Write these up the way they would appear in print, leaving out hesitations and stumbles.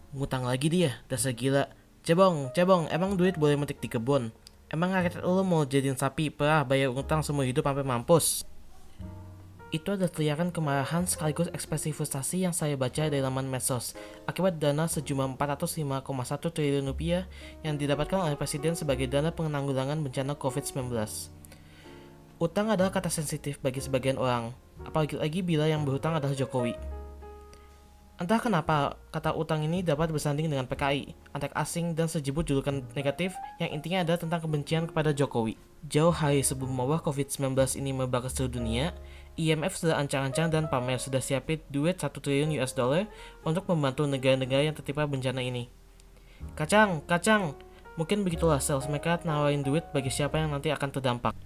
Ngutang lagi dia, dasar gila. Cebong, cebong, emang duit boleh metik di kebun? Emang rakyat lo mau jadiin sapi perah bayar utang semua hidup sampai mampus? Itu adalah teriakan kemarahan sekaligus ekspresi frustasi yang saya baca dari laman medsos akibat dana sejumlah 405,1 triliun rupiah yang didapatkan oleh Presiden sebagai dana penanggulangan bencana COVID-19. Utang adalah kata sensitif bagi sebagian orang, apalagi lagi bila yang berhutang adalah Jokowi. Entah kenapa, kata utang ini dapat bersanding dengan PKI, antek asing, dan sejibut julukan negatif yang intinya adalah tentang kebencian kepada Jokowi. Jauh hari sebelum wabah COVID-19 ini merebak ke seluruh dunia, IMF sudah ancang-ancang dan pamer sudah siapin duit 1 triliun US dollar untuk membantu negara-negara yang tertimpa bencana ini. Kacang, kacang, mungkin begitulah sales mereka nawarin duit bagi siapa yang nanti akan terdampak.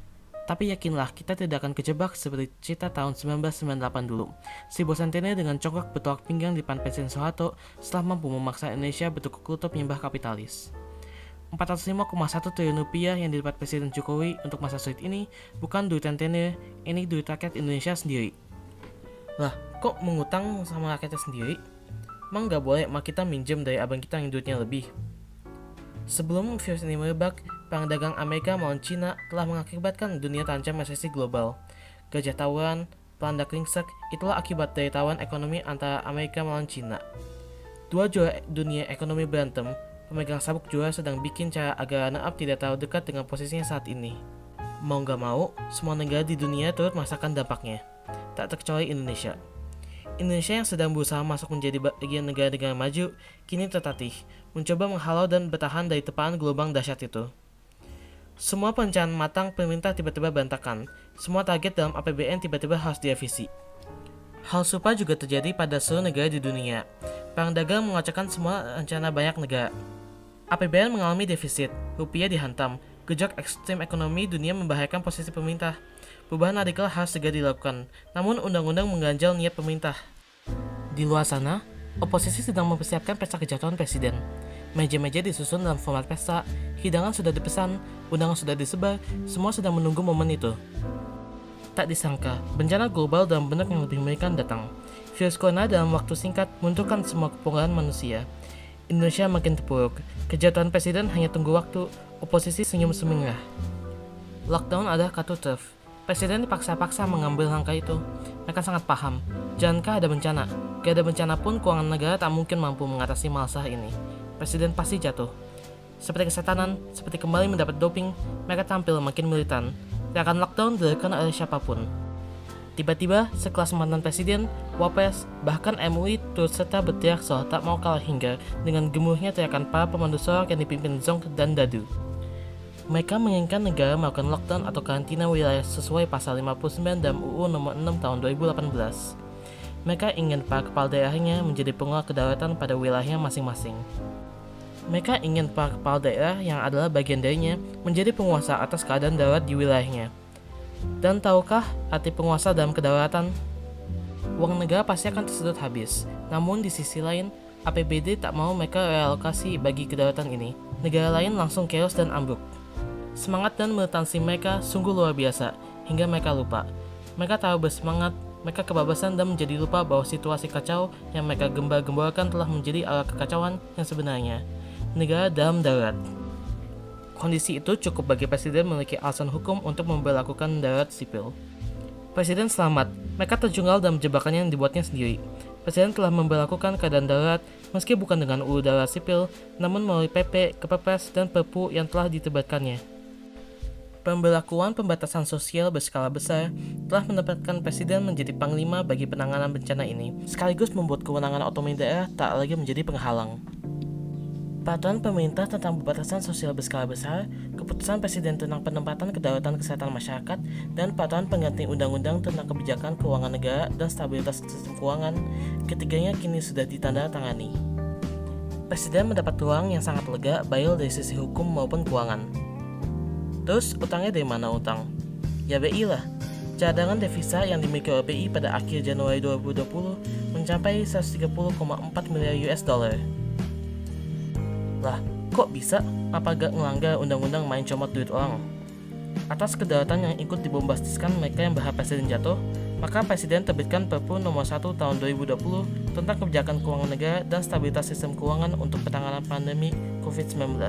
Tapi yakinlah, kita tidak akan kejebak seperti cerita tahun 1998 dulu. Si bosan Tene dengan congkak bertolak pinggang di depan Presiden Soeharto setelah mampu memaksa Indonesia bertukuk lutut menyembah kapitalis. 405,1 triliun rupiah yang didapat Presiden Jokowi untuk masa sulit ini bukan duit Tene, ini duit rakyat Indonesia sendiri. Lah, kok mengutang sama rakyatnya sendiri? Emang gak boleh mak kita minjem dari abang kita yang duitnya lebih? Sebelum virus ini merebak, perang dagang Amerika melawan Cina telah mengakibatkan dunia terancam resesi global. Gajah tawuran, pelanda kringsek, itulah akibat dari tawaran ekonomi antara Amerika melawan Cina. Dua juara dunia ekonomi berantem, pemegang sabuk juara sedang bikin cara agar runner-up tidak terlalu dekat dengan posisinya saat ini. Mau gak mau, semua negara di dunia turut merasakan dampaknya, tak terkecuali Indonesia. Indonesia yang sedang berusaha masuk menjadi bagian negara-negara maju, kini tertatih, mencoba menghalau dan bertahan dari tepaan gelombang dahsyat itu. Semua perencanaan matang pemerintah tiba-tiba berantakan, semua target dalam APBN tiba-tiba harus direvisi. Hal serupa juga terjadi pada seluruh negara di dunia. Perang dagang mengacaukan semua rencana banyak negara. APBN mengalami defisit, rupiah dihantam, gejolak ekstrim ekonomi dunia membahayakan posisi pemerintah. Perubahan radikal harus segera dilakukan, namun undang-undang mengganjal niat pemerintah. Di luar sana, oposisi sedang mempersiapkan pesta kejatuhan presiden. Meja-meja disusun dalam format pesta, hidangan sudah dipesan, undangan sudah disebar, semua sedang menunggu momen itu. Tak disangka, bencana global dalam bentuk yang lebih mengerikan datang. Virus corona dalam waktu singkat menentukan semua kepungkaran manusia. Indonesia makin terpuruk, kejatuhan presiden hanya tunggu waktu, oposisi senyum semenyah. Lockdown adalah kartu turf. Presiden dipaksa-paksa mengambil langkah itu. Mereka sangat paham, jangankah ada bencana, gak ada bencana pun keuangan negara tak mungkin mampu mengatasi masalah ini. Presiden pasti jatuh. Seperti kesetanan, seperti kembali mendapat doping, mereka tampil makin militan. Tidak akan lockdown dilakukan oleh siapapun. Tiba-tiba, sekelas mantan presiden, Wapres, bahkan MUI turut serta berteriak soal tak mau kalah hingga dengan gemuruhnya teriakan para pemandu sorak yang dipimpin Zong dan Dadu. Mereka menginginkan negara melakukan lockdown atau karantina wilayah sesuai pasal 59 dalam UU nomor 6 tahun 2018. Mereka ingin para kepala daerahnya menjadi pengelola kedaulatan pada wilayahnya masing-masing. Mereka ingin para kepala daerah yang adalah bagian darinya menjadi penguasa atas keadaan darurat di wilayahnya. Dan tahukah arti penguasa dalam kedaulatan? Uang negara pasti akan tersedot habis. Namun di sisi lain, APBD tak mau mereka realokasi bagi kedaulatan ini. Negara lain langsung chaos dan ambruk. Semangat dan militansi mereka sungguh luar biasa, hingga mereka lupa. Mereka tahu bersemangat, mereka kebablasan dan menjadi lupa bahwa situasi kacau yang mereka gembar-gemborkan telah menjadi arah kekacauan yang sebenarnya. Negara dalam darurat. Kondisi itu cukup bagi presiden memiliki alasan hukum untuk memberlakukan darurat sipil. Presiden selamat, mereka terjungkal dalam jebakan yang dibuatnya sendiri. Presiden telah memberlakukan keadaan darurat meski bukan dengan UU darurat sipil, namun melalui PP, Kepepres, dan Perpu yang telah diterbitkannya. Pemberlakuan pembatasan sosial berskala besar telah menempatkan presiden menjadi panglima bagi penanganan bencana ini, sekaligus membuat kewenangan otonomi daerah tak lagi menjadi penghalang. Peraturan pemerintah tentang pembatasan sosial berskala besar, keputusan presiden tentang penempatan kedaulatan kesehatan masyarakat, dan peraturan pengganti undang-undang tentang kebijakan keuangan negara dan stabilitas sistem keuangan, ketiganya kini sudah ditandatangani. Presiden mendapat ruang yang sangat lega baik dari sisi hukum maupun keuangan. Terus utangnya dari mana utang? Ya BI lah. Cadangan devisa yang dimiliki oleh BI pada akhir Januari 2020 mencapai 130,4 miliar US dollar. Lah, kok bisa? Apa gak ngelanggar undang-undang main comot duit orang? Atas kedaulatan yang ikut dibombastiskan mereka yang berharap presiden jatuh, maka presiden terbitkan Perpu nomor 1 tahun 2020 tentang kebijakan keuangan negara dan stabilitas sistem keuangan untuk penanganan pandemi COVID-19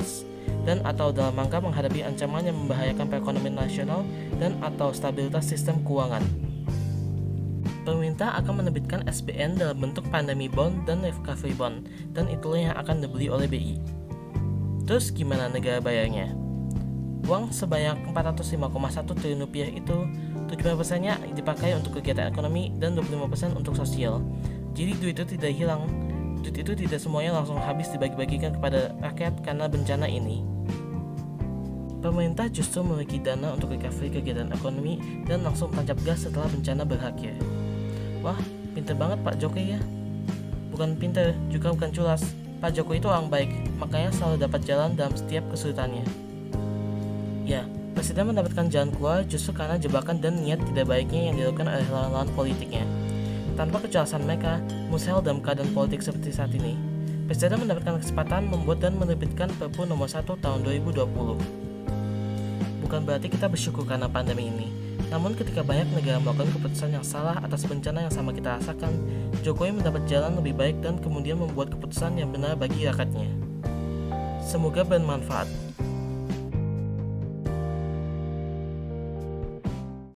dan atau dalam rangka menghadapi ancaman yang membahayakan perekonomian nasional dan atau stabilitas sistem keuangan. Pemerintah akan menerbitkan SBN dalam bentuk pandemi bond dan recovery bond, dan itulah yang akan dibeli oleh BI. Terus gimana negara bayarnya? Uang sebanyak 405,1 triliun rupiah itu 75%-nya dipakai untuk kegiatan ekonomi dan 25% untuk sosial. Jadi duit itu tidak hilang. Duit itu tidak semuanya langsung habis dibagi-bagikan kepada rakyat karena bencana ini. Pemerintah justru memiliki dana untuk recovery kegiatan ekonomi dan langsung tancap gas setelah bencana berakhir. Wah, pinter banget Pak Jokowi ya. Bukan pinter, juga bukan culas. Pak Jokowi itu orang baik, makanya selalu dapat jalan dalam setiap kesulitannya. Ya, Presiden mendapatkan jalan keluar justru karena jebakan dan niat tidak baiknya yang dilakukan oleh lawan-lawan politiknya. Tanpa kejelasan mereka, mustahil dalam keadaan politik seperti saat ini. Presiden mendapatkan kesempatan membuat dan menerbitkan Perpu nomor 1 tahun 2020. Bukan berarti kita bersyukur karena pandemi ini. Namun ketika banyak negara melakukan keputusan yang salah atas bencana yang sama kita rasakan, Jokowi mendapat jalan lebih baik dan kemudian membuat keputusan yang benar bagi rakyatnya. Semoga bermanfaat.